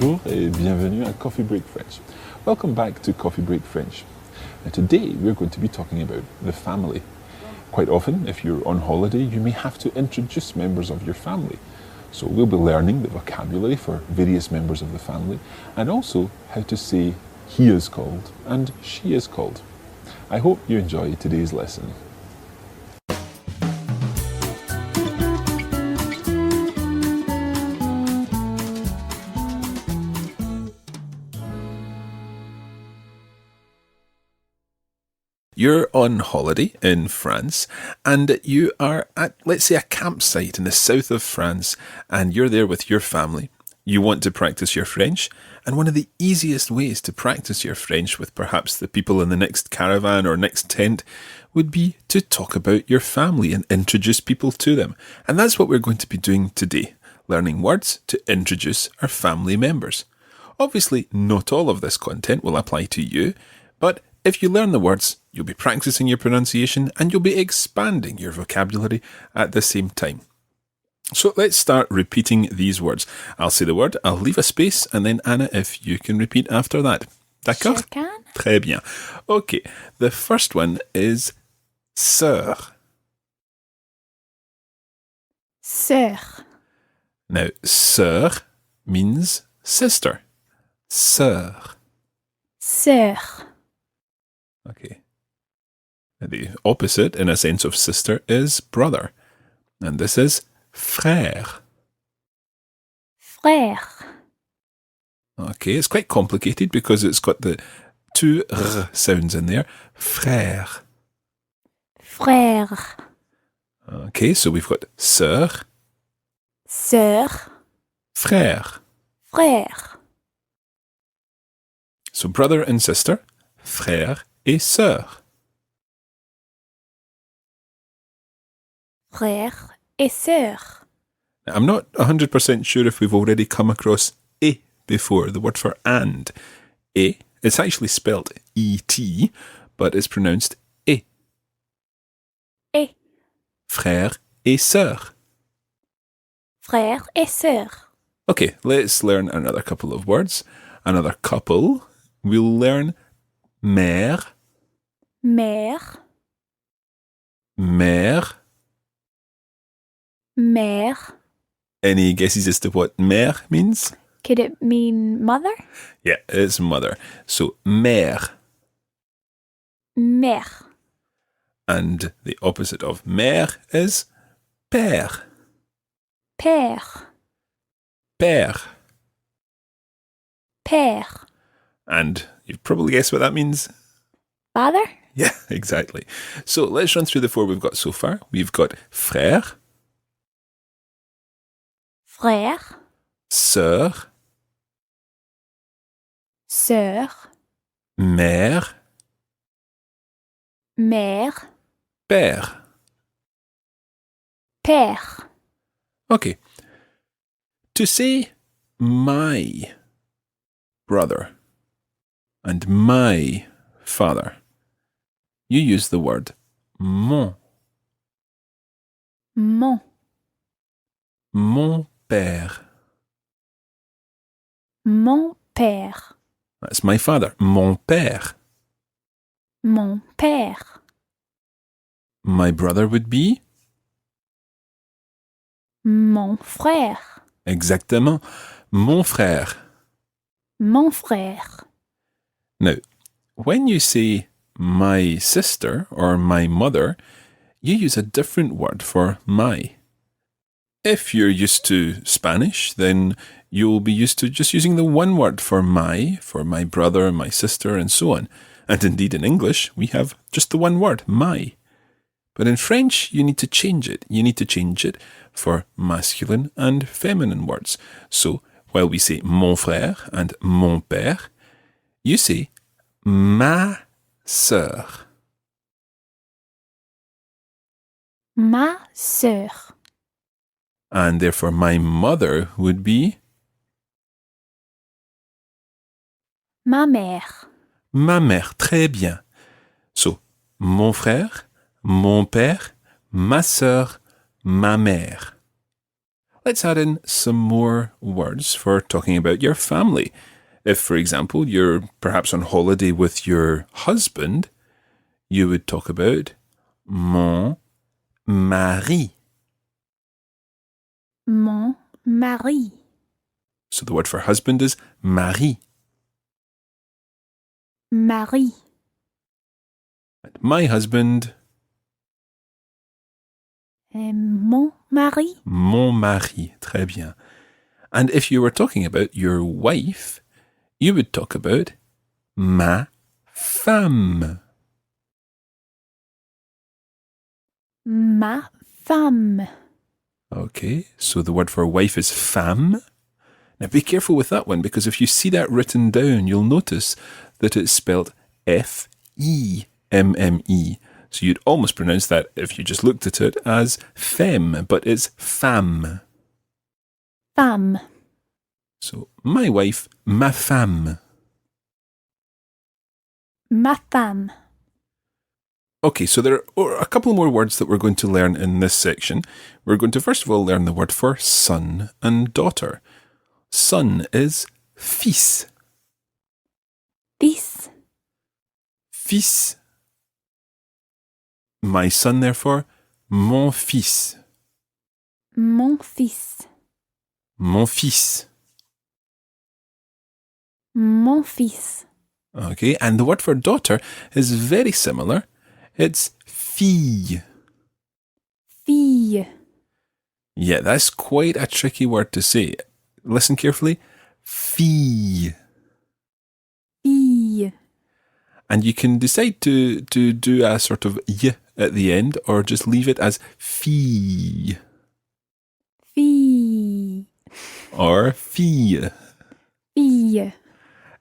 Bonjour et bienvenue à Coffee Break French. Welcome back to Coffee Break French. Now today we're going to be talking about the family. Quite often, if you're on holiday, you may have to introduce members of your family. So we'll be learning the vocabulary for various members of the family and also how to say he is called and she is called. I hope you enjoy today's lesson. You're on holiday in France and you are at, let's say, a campsite in the south of France and you're there with your family. You want to practice your French, and one of the easiest ways to practice your French with perhaps the people in the next caravan or next tent would be to talk about your family and introduce people to them. And that's what we're going to be doing today, learning words to introduce our family members. Obviously, not all of this content will apply to you, but if you learn the words, you'll be practicing your pronunciation and you'll be expanding your vocabulary at the same time. So let's start repeating these words. I'll say the word, I'll leave a space, and then Anna, if you can repeat after that. D'accord? Je can. Très bien. Okay, the first one is sœur. Sœur. Now, sœur means sister. Sœur. Sœur. Okay. The opposite, in a sense of sister, is brother. And this is frère. Frère. Okay, it's quite complicated because it's got the two r sounds in there. Frère. Frère. Okay, so we've got sœur, Sœur. frère. Frère. So brother and sister, frère et sœur. Frère et sœur. Now, I'm not 100% sure if we've already come across et before, the word for and. Et, it's actually spelled E-T, but it's pronounced et. Et. Frère et sœur. Frère et sœur. Okay, let's learn another couple of words. Another couple. We'll learn mère, Mère. mère. Mère. Any guesses as to what mère means? Could it mean mother? Yeah, it's mother. So mère. Mère. And the opposite of mère is père. Père. Père. Père. And you've probably guessed what that means. Father? Yeah, exactly. So let's run through the four we've got so far. We've got frère, Frère. sœur, Sœur. mère, Mère. père. Père. Okay. To say my brother and my father, you use the word mon. Mon. Mon père. Mon père. That's my father. Mon père. Mon père. My brother would be? Mon frère. Exactement. Mon frère. Mon frère. Now, when you say my sister or my mother, you use a different word for my. If you're used to Spanish, then you'll be used to just using the one word for my brother, my sister, and so on. And indeed in English, we have just the one word, my. But in French, you need to change it. You need to change it for masculine and feminine words. So while we say mon frère and mon père, you say ma sœur. Ma sœur. And therefore my mother would be Ma mère. ma mère. Très bien. So, mon frère, mon père, ma sœur, ma mère. Let's add in some more words for talking about your family. If, for example, you're perhaps on holiday with your husband, you would talk about mon mari. Mon mari. So the word for husband is mari. Mari. And my husband, Mon mari. mon mari. Très bien. And if you were talking about your wife, you would talk about ma femme. Ma femme. Okay, so the word for wife is femme. Now be careful with that one, because if you see that written down, you'll notice that it's spelled F-E-M-M-E. So you'd almost pronounce that, if you just looked at it, as femme, but it's femme. Femme. So my wife, ma femme. Ma femme. Okay, so there are a couple more words that we're going to learn in this section. We're going to first of all learn the word for son and daughter. Son is fils. Fils. Fils. My son, therefore, mon fils. Mon fils. Mon fils. Mon fils. Okay, and the word for daughter is very similar. It's fille. Fille. Yeah, that's quite a tricky word to say. Listen carefully. Fille. Fille. And you can decide to do a sort of y at the end, or just leave it as fille. Fille. Or fille. Fille.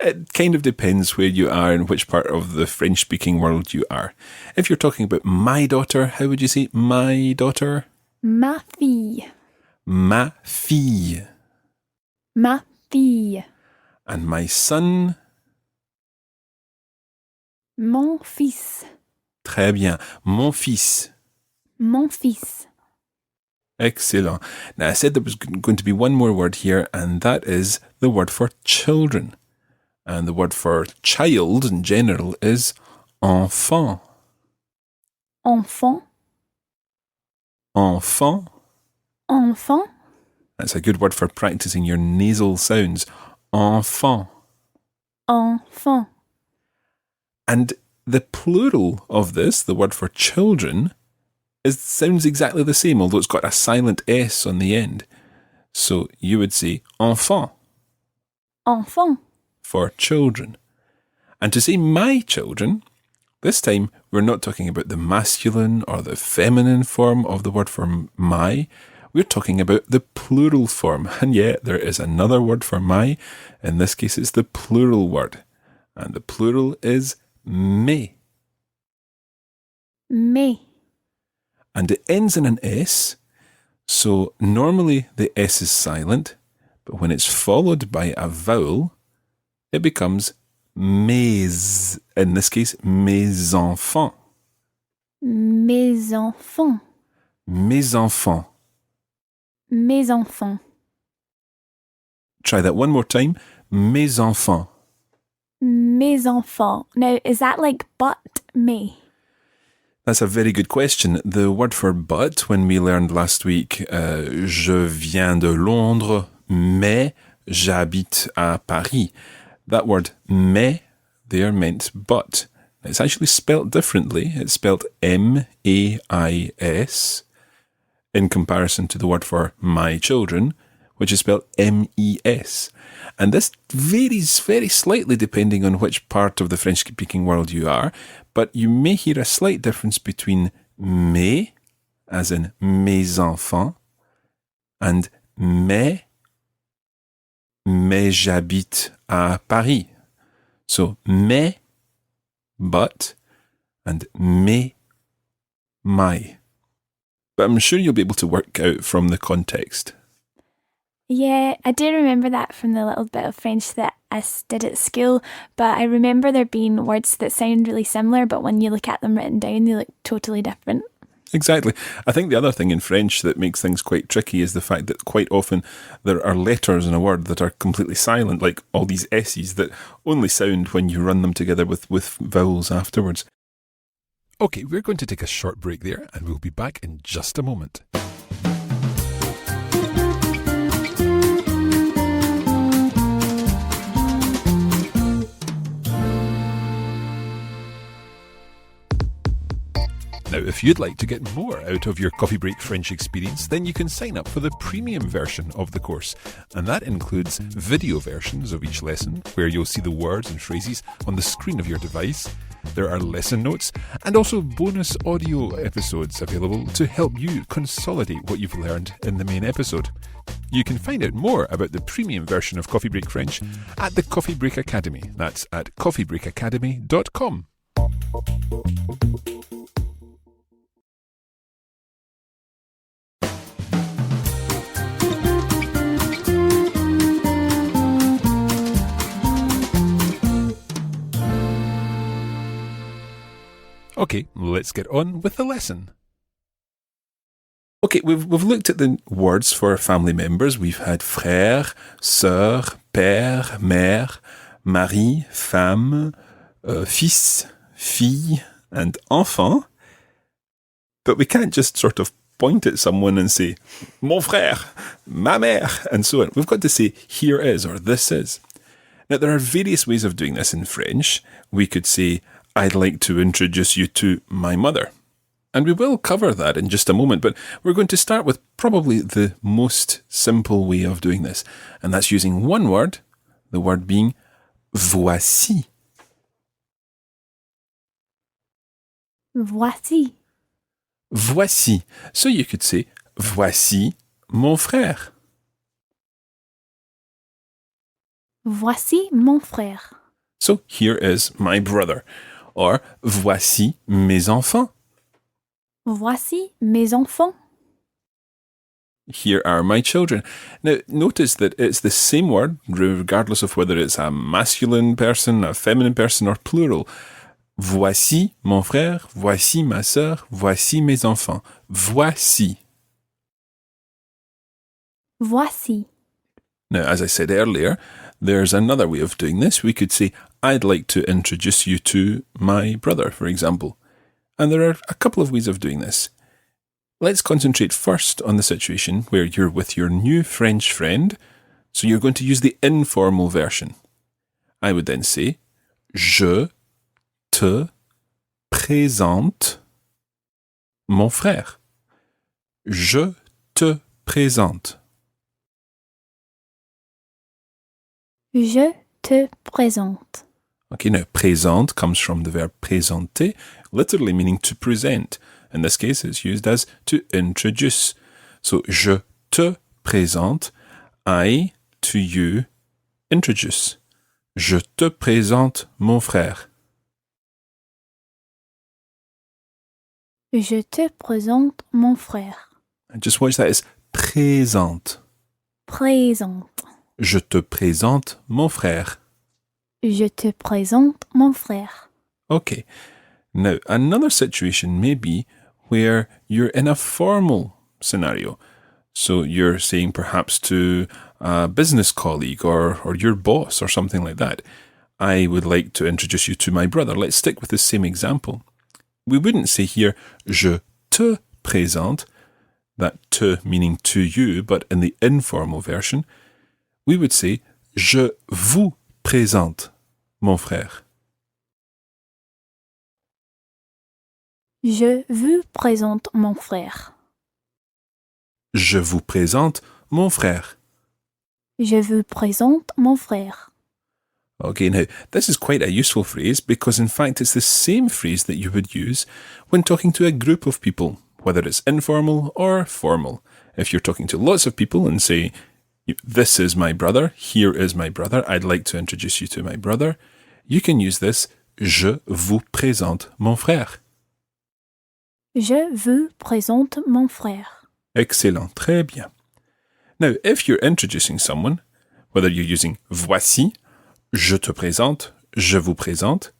It kind of depends where you are and which part of the French-speaking world you are. If you're talking about my daughter, how would you say my daughter? Ma fille. Ma fille. Ma fille. And my son? Mon fils. Très bien. Mon fils. Mon fils. Excellent. Now, I said there was going to be one more word here, and that is the word for children. And the word for child in general is enfant. Enfant. Enfant. Enfant. That's a good word for practicing your nasal sounds. Enfant. Enfant. And the plural of this, the word for children, sounds exactly the same, although it's got a silent S on the end. So you would say enfant. Enfant. For children. And to say my children, this time we're not talking about the masculine or the feminine form of the word for my. We're talking about the plural form. And yet there is another word for my. In this case, it's the plural word. And the plural is mes. Mes. And it ends in an S. So normally the S is silent, but when it's followed by a vowel, it becomes mes. In this case, mes enfants. Mes enfants. Mes enfants. Mes enfants. Try that one more time. Mes enfants. Mes enfants. Now, is that like but me? That's a very good question. The word for but, when we learned last week, je viens de Londres, mais j'habite à Paris. That word mais there meant but. It's actually spelt differently. It's spelt M-A-I-S in comparison to the word for my children, which is spelled M-E-S. And this varies very slightly depending on which part of the French-speaking world you are, but you may hear a slight difference between mes, as in mes enfants, and mais j'habite à Paris. So, mais, but, and mes, my. But I'm sure you'll be able to work out from the context. Yeah, I do remember that from the little bit of French that I did at school, but I remember there being words that sound really similar, but when you look at them written down, they look totally different. Exactly. I think the other thing in French that makes things quite tricky is the fact that quite often there are letters in a word that are completely silent, like all these S's that only sound when you run them together with vowels afterwards. Okay, we're going to take a short break there and we'll be back in just a moment. Now, if you'd like to get more out of your Coffee Break French experience, then you can sign up for the premium version of the course. And that includes video versions of each lesson, where you'll see the words and phrases on the screen of your device. There are lesson notes and also bonus audio episodes available to help you consolidate what you've learned in the main episode. You can find out more about the premium version of Coffee Break French at the Coffee Break Academy. That's at coffeebreakacademy.com. Okay, let's get on with the lesson. Okay, we've looked at the words for family members. We've had frère, sœur, père, mère, mari, femme, fils, fille, and enfant. But we can't just sort of point at someone and say, mon frère, ma mère, and so on. We've got to say, here is, or this is. Now, there are various ways of doing this in French. We could say, I'd like to introduce you to my mother. And we will cover that in just a moment, but we're going to start with probably the most simple way of doing this. And that's using one word, the word being voici. Voici. Voici. So you could say, voici mon frère. Voici mon frère. So here is my brother. Or voici mes enfants. Voici mes enfants. Here are my children. Now, notice that it's the same word, regardless of whether it's a masculine person, a feminine person, or plural. Voici mon frère, voici ma sœur, voici mes enfants. Voici. Voici. Now, as I said earlier, there's another way of doing this. We could say, I'd like to introduce you to my brother, for example. And there are a couple of ways of doing this. Let's concentrate first on the situation where you're with your new French friend. So you're going to use the informal version. I would then say, je te présente mon frère. Je te présente. Je te présente. Okay, now présente comes from the verb présenter, literally meaning to present. In this case, it's used as to introduce. So, je te présente, I to you introduce. Je te présente mon frère. Je te présente mon frère. And just watch that as présente. Présente. Je te présente mon frère. Je te présente mon frère. Okay. Now, another situation may be where you're in a formal scenario. So you're saying perhaps to a business colleague or your boss or something like that, I would like to introduce you to my brother. Let's stick with the same example. We wouldn't say here, je te présente, that te meaning to you, but in the informal version, we would say, je vous présente mon frère. Je vous présente mon frère. Je vous présente mon frère. Je vous présente mon frère. Okay, now, this is quite a useful phrase because, in fact, it's the same phrase that you would use when talking to a group of people, whether it's informal or formal. If you're talking to lots of people and say, this is my brother, here is my brother, I'd like to introduce you to my brother, you can use this, je vous présente mon frère. Je vous présente mon frère. Excellent, très bien. Now, if you're introducing someone, whether you're using voici, je te présente, je vous présente,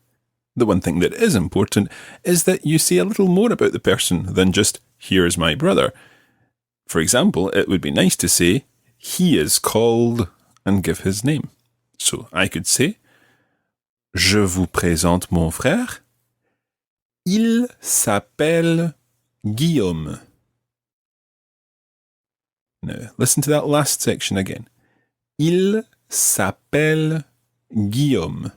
The one thing that is important is that you say a little more about the person than just, here's my brother. For example, it would be nice to say, he is called, and give his name. So I could say, je vous présente mon frère. Il s'appelle Guillaume. Now, listen to that last section again. Il s'appelle Guillaume.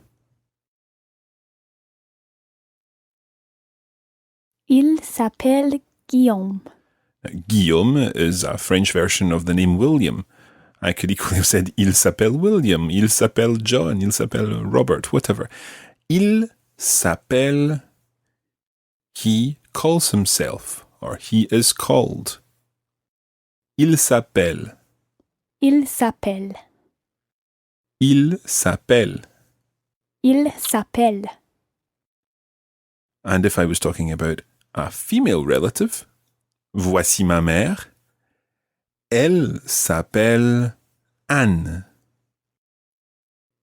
Il s'appelle Guillaume. Now, Guillaume is a French version of the name William. I could equally have said il s'appelle William, il s'appelle John, il s'appelle Robert, whatever. Il s'appelle, he calls himself, or he is called. Il s'appelle. Il s'appelle. Il s'appelle. Il s'appelle. And if I was talking about a female relative, voici ma mère. Elle s'appelle Anne.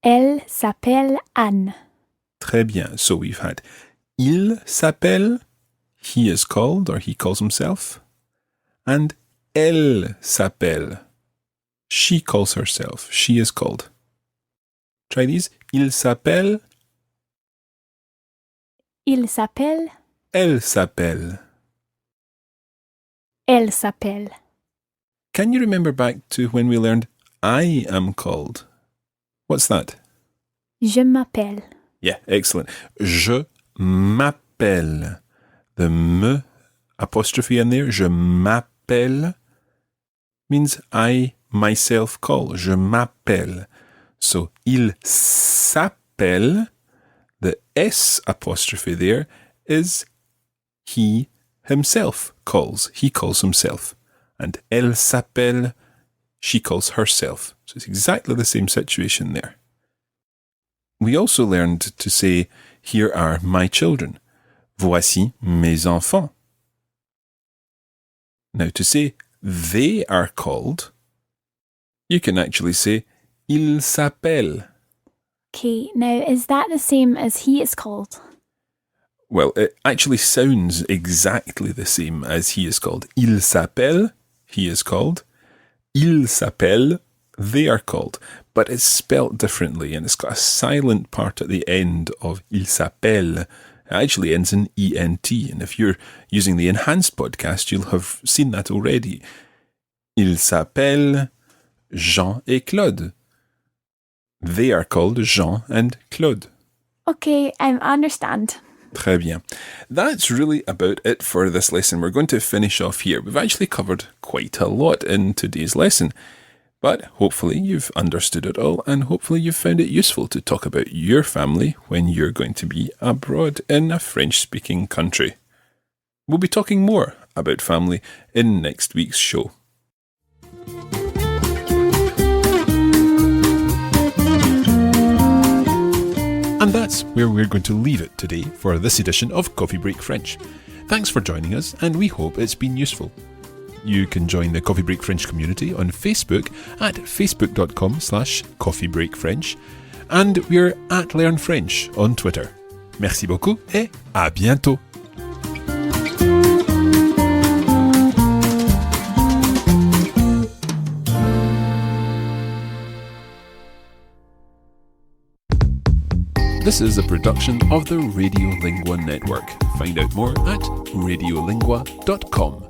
Elle s'appelle Anne. Très bien. So we've had il s'appelle, he is called, or he calls himself. And elle s'appelle, she calls herself, she is called. Try these. Il s'appelle. Il s'appelle. Elle s'appelle. Elle s'appelle. Can you remember back to when we learned I am called? What's that? Je m'appelle. Yeah, excellent. Je m'appelle. The m apostrophe in there, je m'appelle, means I myself call. Je m'appelle. So, il s'appelle, the S apostrophe there is he himself calls. He calls himself. And elle s'appelle, she calls herself. So it's exactly the same situation there. We also learned to say, here are my children. Voici mes enfants. Now to say they are called, you can actually say, il s'appelle. Okay, now is that the same as he is called? Well, it actually sounds exactly the same as he is called. Il s'appelle, he is called. Il s'appelle, they are called. But it's spelt differently, and it's got a silent part at the end of il s'appelle. It actually ends in ENT, and if you're using the enhanced podcast, you'll have seen that already. Il s'appelle Jean et Claude. They are called Jean and Claude. Okay, I understand. Très bien. That's really about it for this lesson. We're going to finish off here. We've actually covered quite a lot in today's lesson, but hopefully you've understood it all, and hopefully you've found it useful to talk about your family when you're going to be abroad in a French-speaking country. We'll be talking more about family in next week's show. And that's where we're going to leave it today for this edition of Coffee Break French. Thanks for joining us, and we hope it's been useful. You can join the Coffee Break French community on Facebook at facebook.com/coffeebreakfrench, and we're at Learn French on Twitter. Merci beaucoup et à bientôt. This is a production of the Radiolingua Network. Find out more at radiolingua.com.